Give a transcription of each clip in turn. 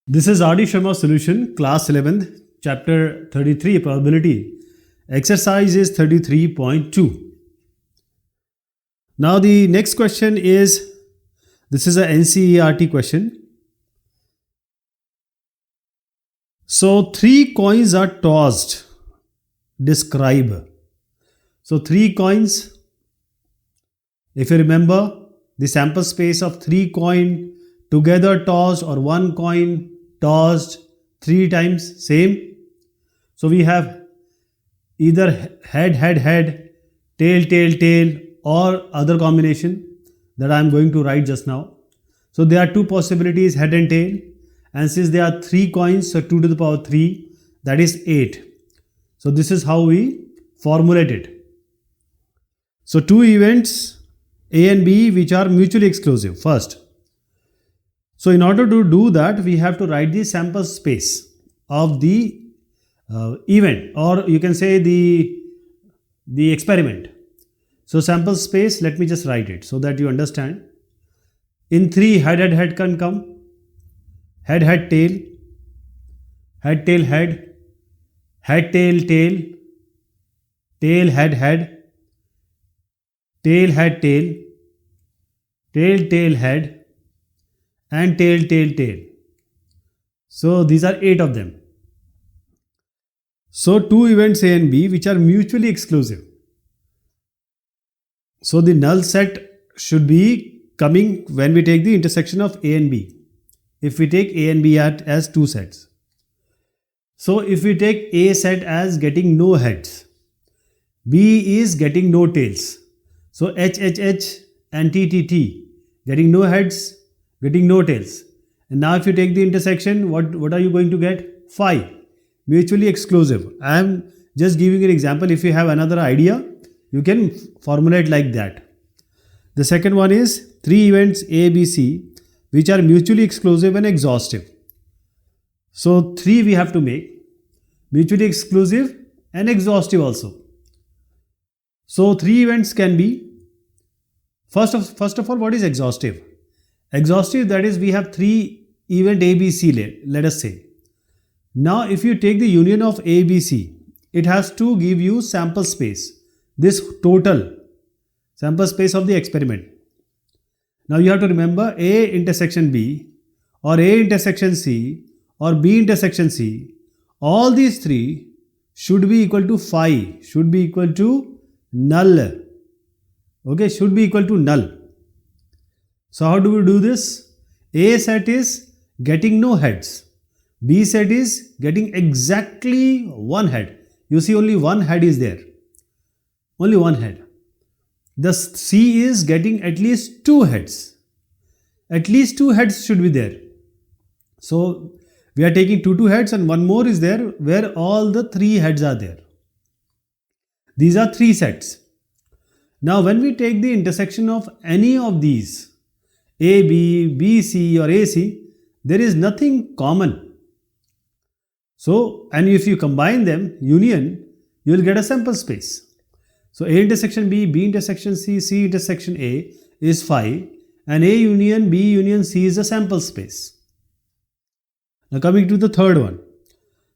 This is R.D. Sharma Solution, Class 11th, Chapter 33, Probability. Exercise is 33.2. Now the next question is, this is a NCERT question. So 3 coins are tossed. Describe. So 3 coins, if you remember, the sample space of 3 coin together tossed or 1 coin tossed 3 times, same. So we have either head, head, head, tail, tail, tail, or other combination that I am going to write just now. So there are 2 possibilities, head and tail, and since there are 3 coins, so 2 to the power 3, that is 8. So this is how we formulate it. So 2 events A and B which are mutually exclusive first. So in order to do that, we have to write the sample space of the event, or you can say the experiment. So sample space, let me just write it so that you understand. In 3, head, head, head can come, head, head, tail, head, tail, head, head, tail, tail, tail, head, head, tail, head, tail, tail, tail, head, and tail, tail, tail. So these are 8 of them. So 2 events A and B which are mutually exclusive. So the null set should be coming when we take the intersection of A and B. If we take A and B as 2 sets. So if we take A set as getting no heads, B is getting no tails. So H, H, H and T, T, T, getting no heads, getting no tails. And now if you take the intersection, what are you going to get? Phi, mutually exclusive. I am just giving an example. If you have another idea, you can formulate like that. The second one is 3 events A, B, C which are mutually exclusive and exhaustive. So 3 we have to make, mutually exclusive and exhaustive also. So 3 events can be, first of all, what is exhaustive? Exhaustive, that is, we have 3 event A, B, C, let us say. Now if you take the union of A, B, C, it has to give you sample space, this total sample space of the experiment. Now you have to remember A intersection B, or A intersection C, or B intersection C, all these 3 should be equal to phi, should be equal to null. Okay, should be equal to null. So how do we do this? A set is getting no heads. B set is getting exactly 1 head. You see, only 1 head is there. Only 1 head. The C is getting at least 2 heads. At least 2 heads should be there. So we are taking 2 heads and 1 more is there where all the 3 heads are there. These are 3 sets. Now when we take the intersection of any of these, A, B, B, C or A, C, there is nothing common. So, and if you combine them, union, you will get a sample space. So A intersection B, B intersection C, C intersection A is phi, and A union B union C is a sample space. Now coming to the third one.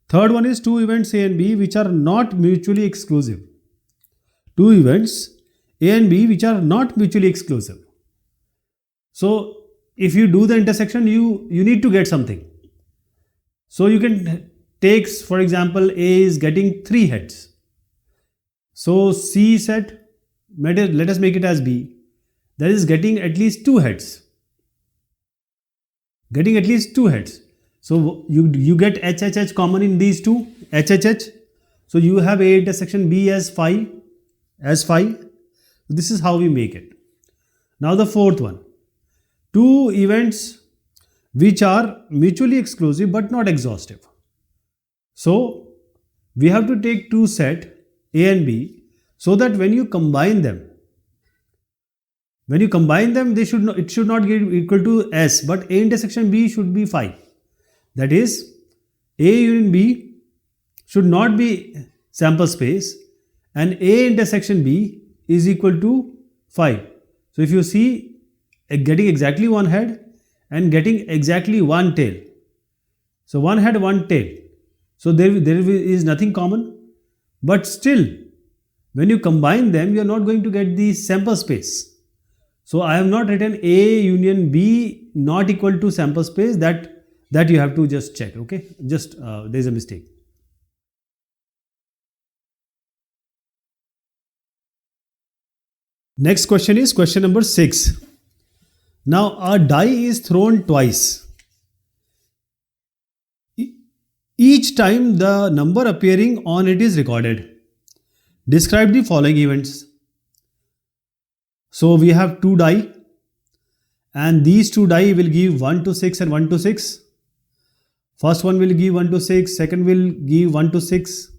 Third one is 2 events A and B which are not mutually exclusive. 2 events A and B which are not mutually exclusive. So if you do the intersection, you need to get something. So you can take, for example, A is getting 3 heads. So C set, let us make it as B, that is getting at least 2 heads. Getting at least 2 heads. So you get H, H, H common in these 2, H, H, H. So you have A intersection B as phi. This is how we make it. Now the fourth one. 2 events which are mutually exclusive but not exhaustive. So we have to take 2 set A and B so that when you combine them, it should not get equal to S, but A intersection B should be phi. That is, A union B should not be sample space and A intersection B is equal to phi. So if you see, getting exactly 1 head and getting exactly 1 tail. So one head, one tail. So there is nothing common. But still, when you combine them, you are not going to get the sample space. So I have not written A union B not equal to sample space. That you have to just check. Okay, just there is a mistake. Next question is question number 6. Now a die is thrown twice. Each time the number appearing on it is recorded. Describe the following events. So we have 2 die, and these 2 die will give 1 to 6 and 1 to 6. First one will give 1 to 6, second will give 1 to 6.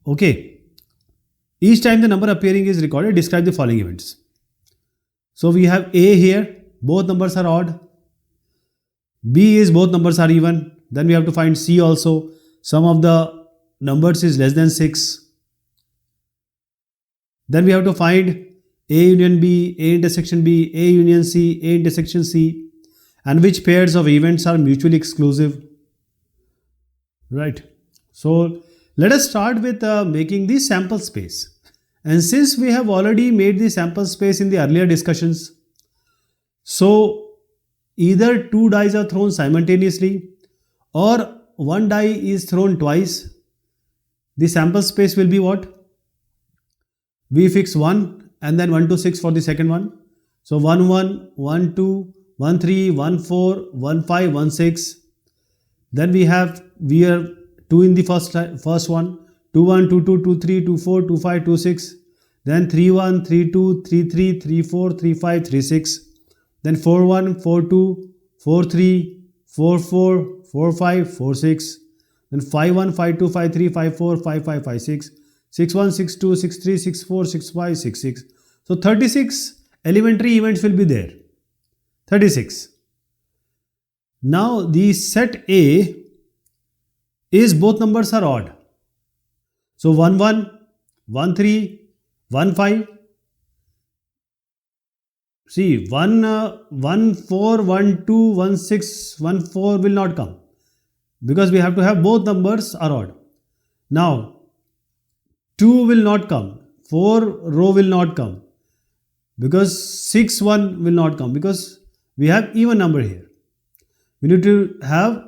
Okay. Each time the number appearing is recorded, describe the following events. So we have A here, both numbers are odd. B is both numbers are even. Then we have to find C also. Sum of the numbers is less than 6. Then we have to find A union B, A intersection B, A union C, A intersection C, and which pairs of events are mutually exclusive. Right. So let us start with making the sample space. And since we have already made the sample space in the earlier discussions, so either 2 dice are thrown simultaneously or 1 die is thrown twice. The sample space will be what? We fix 1 and then 1 to 6 for the second one. So 1 1, 1 2, 1 3, 1 4, 1 5, 1 6. Then we are 2 in the first one, 2 1, 2 2, 2 3, 2 4, 2 5, 2 6. Then 3 1, 3 2, 3 3, 3 4, 3 5, 3 6. Then 4 1, 4 2, 4 3, 4 4, 4 5, 4 6. Then 5 1, 5 2, 5 3, 5 4, 5 5, 5 6. 6 1, 6 2, 6 3, 6 4, 6 5, 6 6. So 36 elementary events will be there. 36. Now the set A is both numbers are odd. So 1 1, 1 3, 1 5. See 1 4, 1 2, 1 6, 1 4 will not come because we have to have both numbers are odd. Now 2 will not come, 4 row will not come because 6 1 will not come because we have even number here. We need to have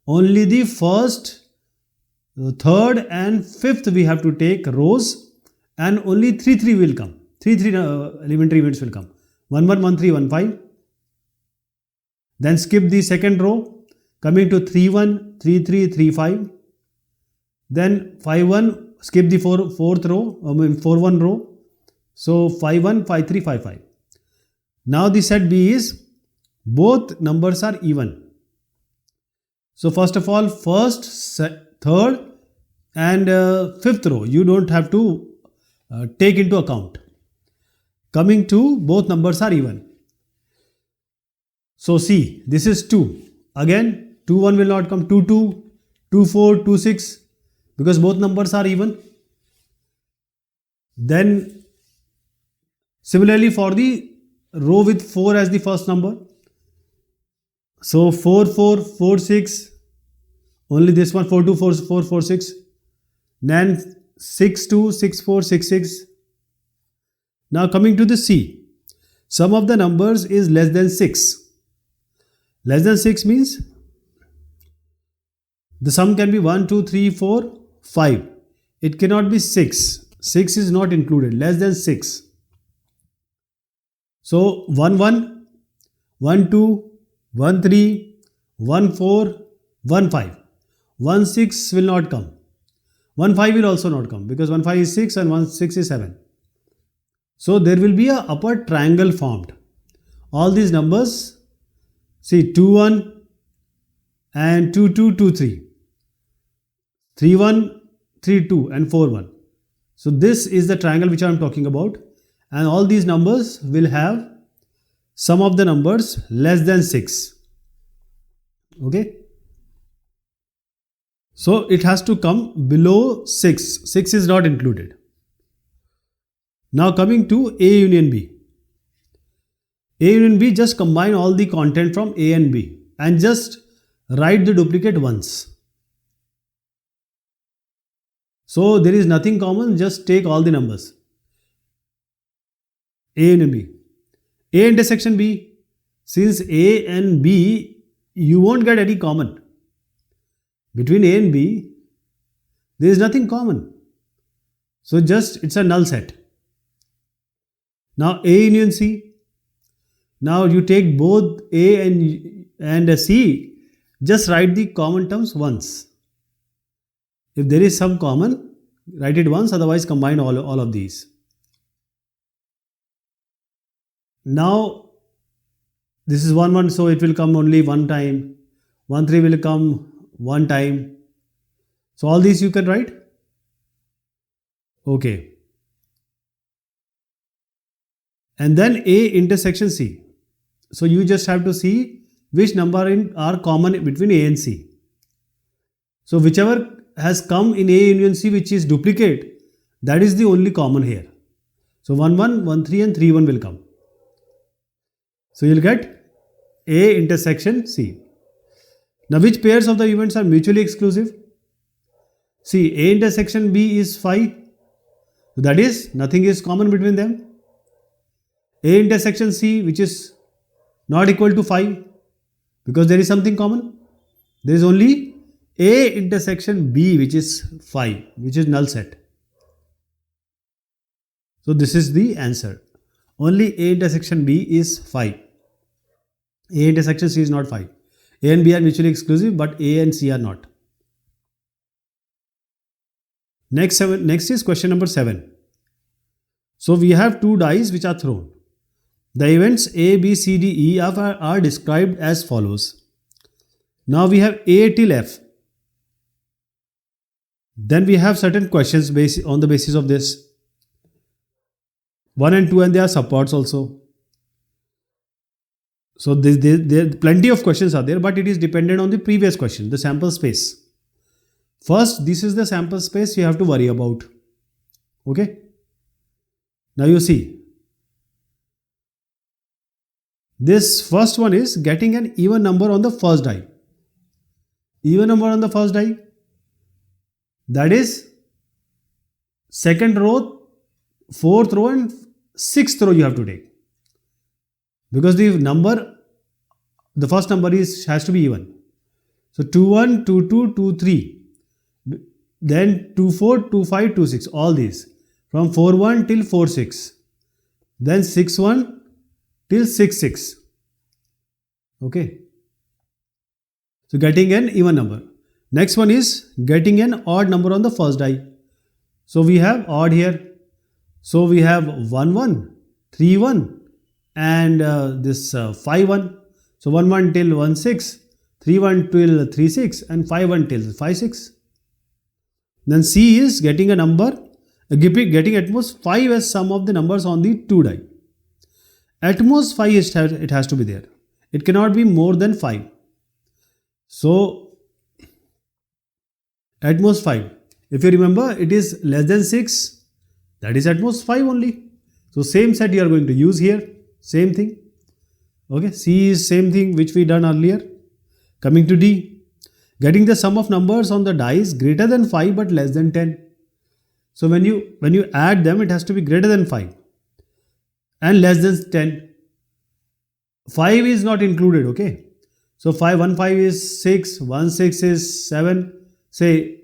only the first, third and fifth we have to take rows, and only 3 3 will come. 3 3 elementary events will come. 1 1, 1 3, 1 5. Then skip the second row, coming to 3 1, 3 3, 3 5. Then 5 1, skip the fourth row, 4 1 row. So 5 1, 5 3, 5 5. Now the set B is both numbers are even. So first of all, first, third and fifth row you don't have to take into account. Coming to both numbers are even. So see, this is 2. Again 2 1 will not come, 2 2, 2 4, 2 6 because both numbers are even. Then similarly for the row with 4 as the first number. So 4 4, 4 6, only this one 4 2, 4 4, 4 6. Then 6 2, 6 4, 6 6. Now coming to the C, sum of the numbers is less than 6. Less than 6 means the sum can be 1 2 3 4 5. It cannot be 6. 6 is not included. Less than 6. So 1 1, 1 2, 1 3, 1 4, 1 5. 1 6 will not come. 1 5 will also not come because 1 5 is 6 and 1 6 is 7. So there will be a upper triangle formed. All these numbers, see 2 1 and 2 2, 2 3. 3 1, 3 2 and 4 1. So this is the triangle which I am talking about, and all these numbers will have sum of the numbers less than 6. Okay. So it has to come below 6. 6 is not included. Now coming to A union B. A union B, just combine all the content from A and B and just write the duplicate once. So there is nothing common, just take all the numbers. A and B. A intersection B. Since A and B, you won't get any common. Between A and B, there is nothing common. So just it's a null set. Now A union C. Now you take both A and C, just write the common terms once. If there is some common, write it once, otherwise combine all of these. Now this is 1 1, so it will come only one time. 1 3 will come one time. So all these you can write. Okay. And then A intersection C. So you just have to see which number are common between A and C. So whichever has come in A union C, which is duplicate, that is the only common here. So 1 1, 1 3 and 3 1 will come. So you'll get A intersection C. Now which pairs of the events are mutually exclusive? See, A intersection B is 5. That is, nothing is common between them. A intersection C, which is not equal to 5, because there is something common. There is only A intersection B, which is 5, which is null set. So this is the answer. Only A intersection B is 5. A intersection C is not 5. A and B are mutually exclusive, but A and C are not. Next is question number 7. So we have two dice which are thrown. The events A, B, C, D, E are described as follows. Now we have A till F. Then we have certain questions on the basis of this. 1 and 2, and there are supports also. So there plenty of questions are there, but it is dependent on the previous question, the sample space. First, this is the sample space you have to worry about. Okay. Now you see. This first one is getting an even number on the first die. Even number on the first die. That is second row, fourth row and sixth row you have to take. Because the first number has to be even. So 2 1, 2 2, 2 3. Then 2 4, 2 5, 2 6. All these. From 4 1 till 4 6. Then 6 1 till 6 6. Okay. So getting an even number. Next one is getting an odd number on the first die. So we have odd here. So we have 1 1, 3 1 and this 5 1. So 1 1 till 1 6, 3 1 till 3 6 and 5 1 till 5 6. Then C is getting a number, getting at most 5 as sum of the numbers on the two die. At most 5 it has to be there. It cannot be more than 5. So at most 5. If you remember, it is less than 6. That is at most 5 only. So same set you are going to use here. Same thing. Okay. C is same thing which we done earlier. Coming to D. Getting the sum of numbers on the dice greater than 5 but less than 10. So when you add them, it has to be greater than 5 and less than 10. 5 is not included. Okay. So 5 1 5 is 6, 1 6 is 7, say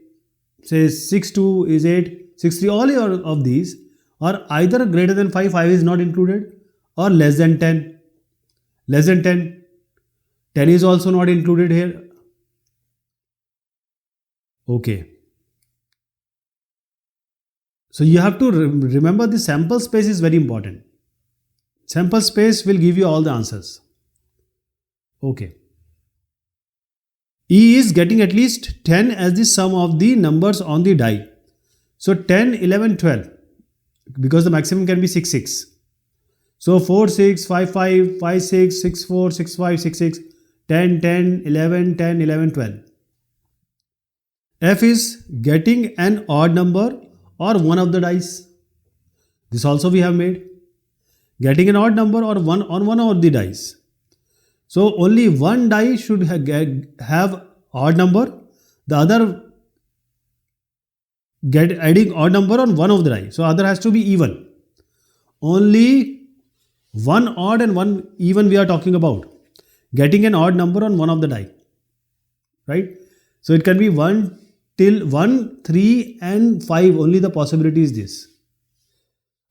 6 2 is 8, 6 3. All of these are either greater than 5 is not included, or less than 10. Less than 10. 10 is also not included here. Okay. So you have to remember the sample space is very important. Sample space will give you all the answers. Okay. E is getting at least 10 as the sum of the numbers on the die. So 10, 11, 12. Because the maximum can be 6, 6. So 4, 6, 5, 5, 5, 6, 6, 4, 6, 5, 6, 6, 10, 10, 11, 10, 11, 12. F is getting an odd number or one of the dice. This also we have made. getting an odd number or one on one of the dice. So only one die should have odd number, the other get adding odd number on one of the die. So other has to be even. Only one odd and one even we are talking about. Getting an odd number on one of the die. Right? So it can be 1 till 1, 3 and 5. Only the possibility is this.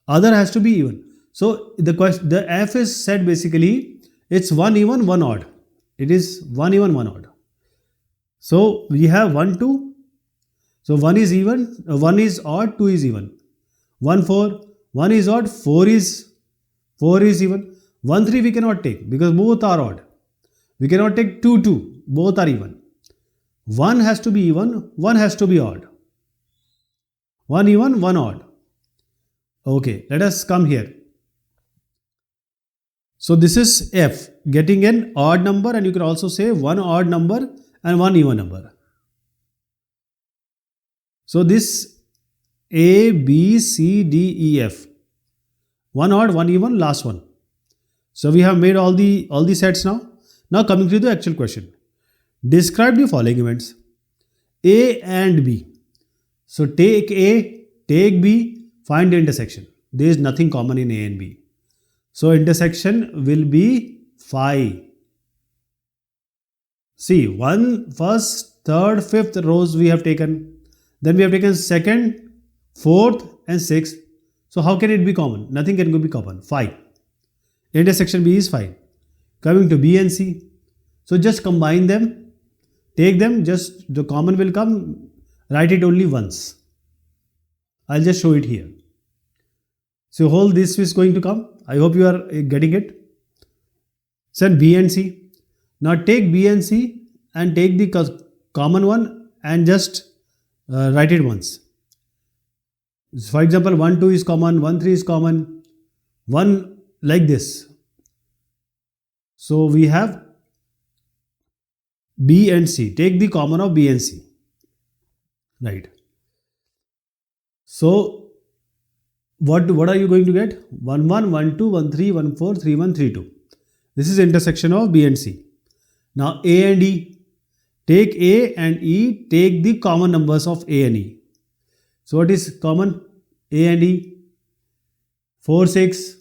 Other has to be even. So the F is said basically it's 1 even, 1 odd. It is 1 even, 1 odd. So we have 1, 2. So 1 is even, 1 is odd, 2 is even. 1, 4, 1 is odd, 4 is even. 1, 3 we cannot take because both are odd. We cannot take 2, 2. Both are even. 1 has to be even, 1 has to be odd. 1 even, 1 odd. Okay, let us come here. So this is F, getting an odd number, and you can also say 1 odd number and 1 even number. So this A, B, C, D, E, F. 1 odd, 1 even, last one. So we have made all the sets now. Now coming to the actual question. Describe the following events. A and B. So take A, take B, find the intersection. There is nothing common in A and B. So intersection will be phi. See, 1, first, third, fifth rows we have taken. Then we have taken second, fourth and sixth. So how can it be common? Nothing can be common. Phi. Intersection B is phi. Coming to B and C. So just combine them. Take them. Just the common will come. Write it only once. I'll just show it here. So whole this is going to come. I hope you are getting it. Send B and C. Now take B and C and take the common one and just write it once. For example, 1, 2 is common, 1, 3 is common, 1 like this. So we have B and C. Take the common of B and C. Right. So what are you going to get? 1, 1, 1, 2, 1, 3, 1, 4, 3, 1, 3, 2. This is intersection of B and C. Now A and E. Take A and E, take the common numbers of A and E. So what is common? A and E. 4, 6.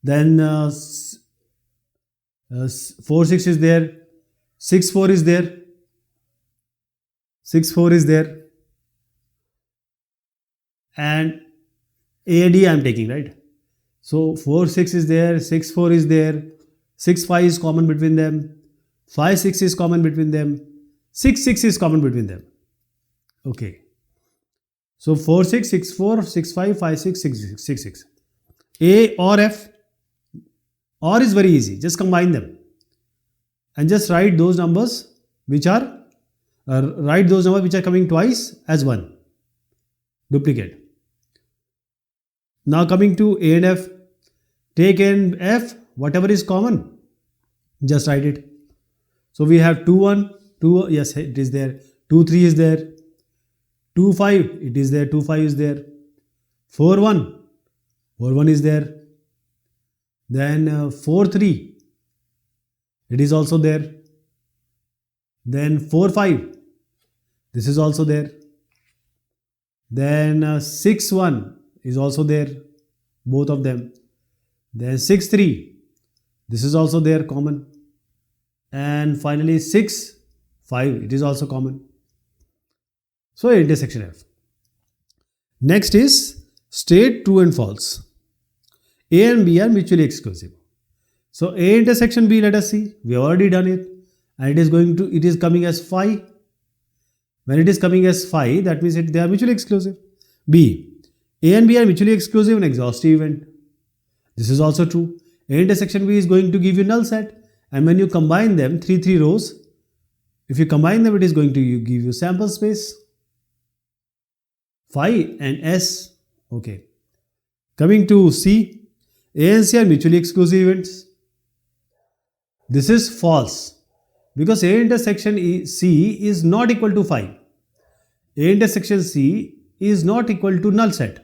Then 4, 6 is there. 6, 4 is there. 6, 4 is there. And A and E I am taking, right? So 4, 6 is there. 6, 4 is there. 6, 5 is common between them. 5, 6 is common between them. 6, 6 is common between them. Okay. So 4, 6, 6, 4, 6, 5, 5, 6, 6, 6, 6. A or F. Or is very easy. Just combine them. And just write those numbers which are coming twice as 1. Duplicate. Now coming to A and F. Take A and F. Whatever is common. Just write it. So we have 2, 1, 2, yes, it is there. 2, 3 is there. 2, 5, it is there. 2, 5 is there. 4, 1, 4, 1 is there. Then 4, 3, it is also there. Then 4, 5, this is also there. Then 6, 1 is also there. Both of them. Then 6, 3, this is also there, common. And finally 6, 5, it is also common. So intersection F. Next is state true and false. A and B are mutually exclusive. So A intersection B, let us see. We have already done it. And it is coming as phi. When it is coming as phi, that means they are mutually exclusive. B. A and B are mutually exclusive in exhaustive event. This is also true. A intersection B is going to give you null set. And when you combine them, 3 rows, if you combine them, it is going to give you sample space. Phi and S. Okay. Coming to C. A and C are mutually exclusive events. This is false. Because A intersection C is not equal to phi. A intersection C is not equal to null set.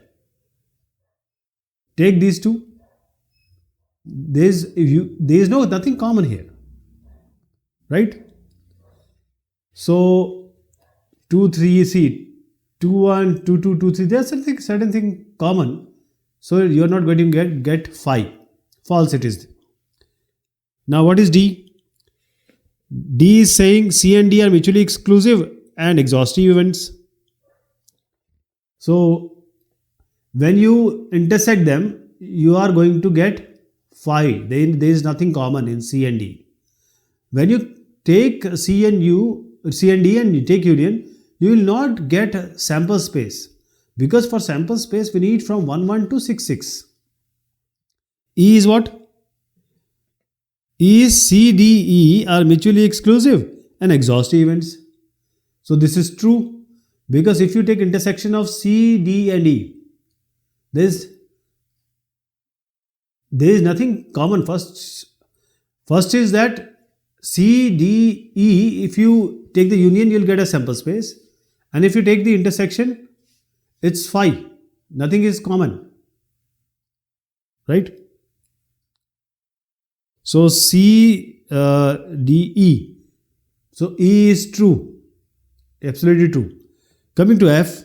Take these two. there is nothing common here, right? So 2 3, see 2 1 2 2 2 3, there's certain thing common, so you're not going to get 5. False it is. Now what is D? D is saying C and D are mutually exclusive and exhaustive events. So when you intersect them, you are going to get 5. There is nothing common in C and D. When you take C and D and you take union, you will not get sample space, because for sample space we need from 1 1 to 6 6. E is what? E is C, D, E are mutually exclusive and exhaustive events. So this is true, because if you take intersection of C, D and E, there is nothing common. First is that C, D, E, if you take the union, you'll get a sample space. And if you take the intersection, it's 5. Nothing is common, right? So C, D, E. So E is true, absolutely true. Coming to F,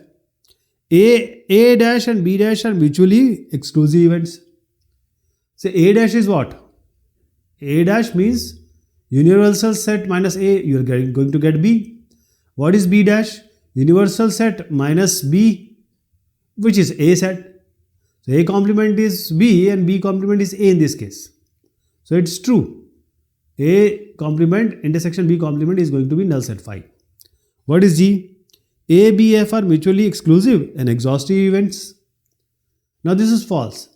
A dash and B dash are mutually exclusive events. So A dash is what? A dash means universal set minus A, you are going to get B. What is B dash? Universal set minus B, which is A set. So A complement is B and B complement is A in this case. So it's true. A complement intersection B complement is going to be null set 5. What is G? A, B, F are mutually exclusive and exhaustive events. Now this is false,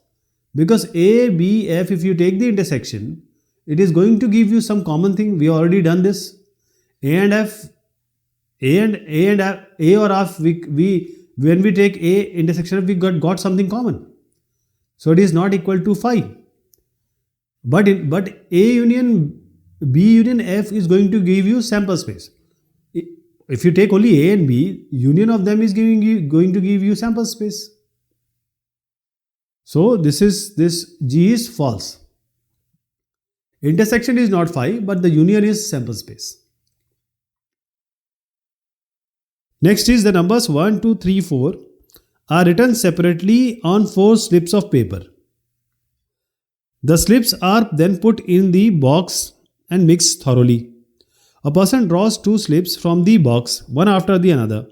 because A, B, F, if you take the intersection, it is going to give you some common thing. We already done this. A and F, A or F, when we take A intersection, we got something common. So it is not equal to 5. But A union B union F is going to give you sample space. If you take only A and B, union of them is going to give you sample space. So this G is false. Intersection is not 5, but the union is sample space. Next is the numbers 1, 2, 3, 4 are written separately on 4 slips of paper. The slips are then put in the box and mixed thoroughly. A person draws 2 slips from the box, one after the another,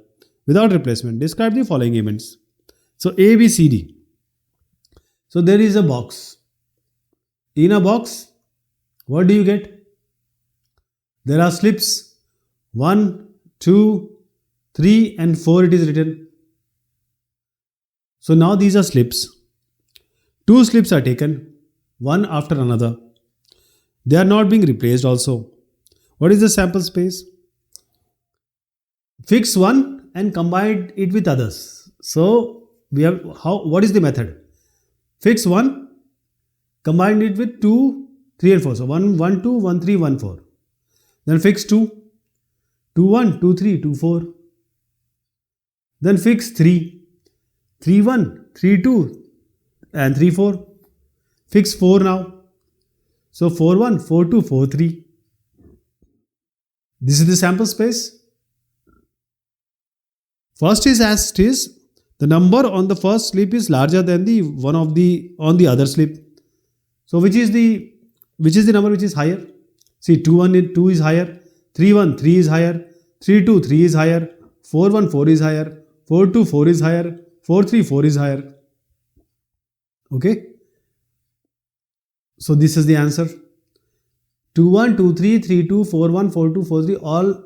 without replacement. Describe the following events. So A, B, C, D. So there is a box. In a box, what do you get? There are slips 1, 2, 3 and 4 it is written. So now these are slips. 2 slips are taken, one after another. They are not being replaced also. What is the sample space? Fix one and combine it with others. So we have what is the method? Fix one, combine it with 2, 3 and 4. So 1, 1, 2, 1, 3, 1, 4. Then fix 2, 2, 1, 2, 3, 2, 4. Then fix 3, 3, 1, 3, 2 and 3, 4. Fix 4 now. So 4, 1, 4, 2, 4, 3. This is the sample space. First is as it is. The number on the first slip is larger than the one on the other slip. So which is the number which is higher? See, 2, 1, 2 is higher. 3, 1, 3 is higher. 3, 2, 3 is higher. 4, 1, 4 is higher. 4, 2, 4 is higher. 4, 3, 4 is higher. Okay. So this is the answer. 2, 1, 2, 3, 3, 2, 4, 1, 4, 2, 4, 3. All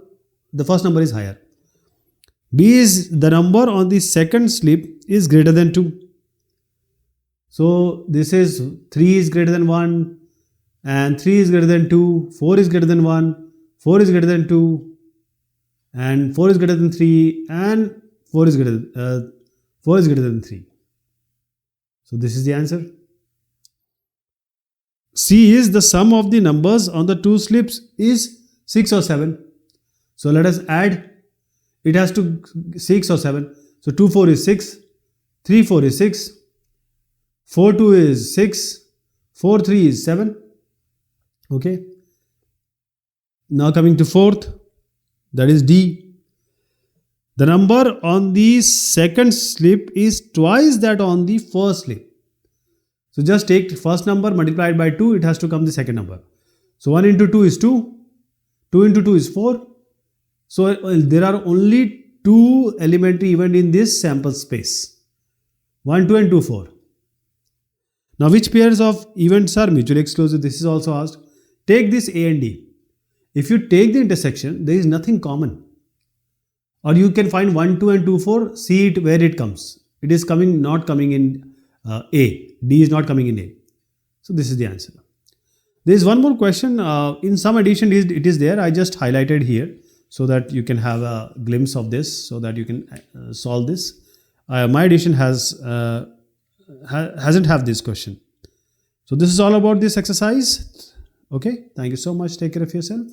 the first number is higher. B is the number on the second slip is greater than 2. So this is 3 is greater than 1 and 3 is greater than 2, 4 is greater than 1, 4 is greater than 2 and 4 is greater than 3 and 4 is greater than 3. So this is the answer. C is the sum of the numbers on the 2 slips is 6 or 7. So let us add. It has to 6 or 7. So 2, 4 is 6, 3, 4 is 6, 4, 2 is 6, 4, 3 is 7. Okay. Now coming to fourth, that is D. The number on the second slip is twice that on the first slip. So just take first number multiplied by 2, it has to come the second number. So 1 into 2 is 2, 2 into 2 is 4. So there are only 2 elementary events in this sample space. 1, 2 and 2, 4. Now which pairs of events are mutually exclusive? This is also asked. Take this A and D. If you take the intersection, there is nothing common. Or you can find 1, 2 and 2, 4, see it where it comes. It is not coming in A. D is not coming in A. So this is the answer. There is one more question. In some edition it is there. I just highlighted here so that you can have a glimpse of this, so that you can solve this. My edition hasn't have this question. So this is all about this exercise. Okay. Thank you so much. Take care of yourself.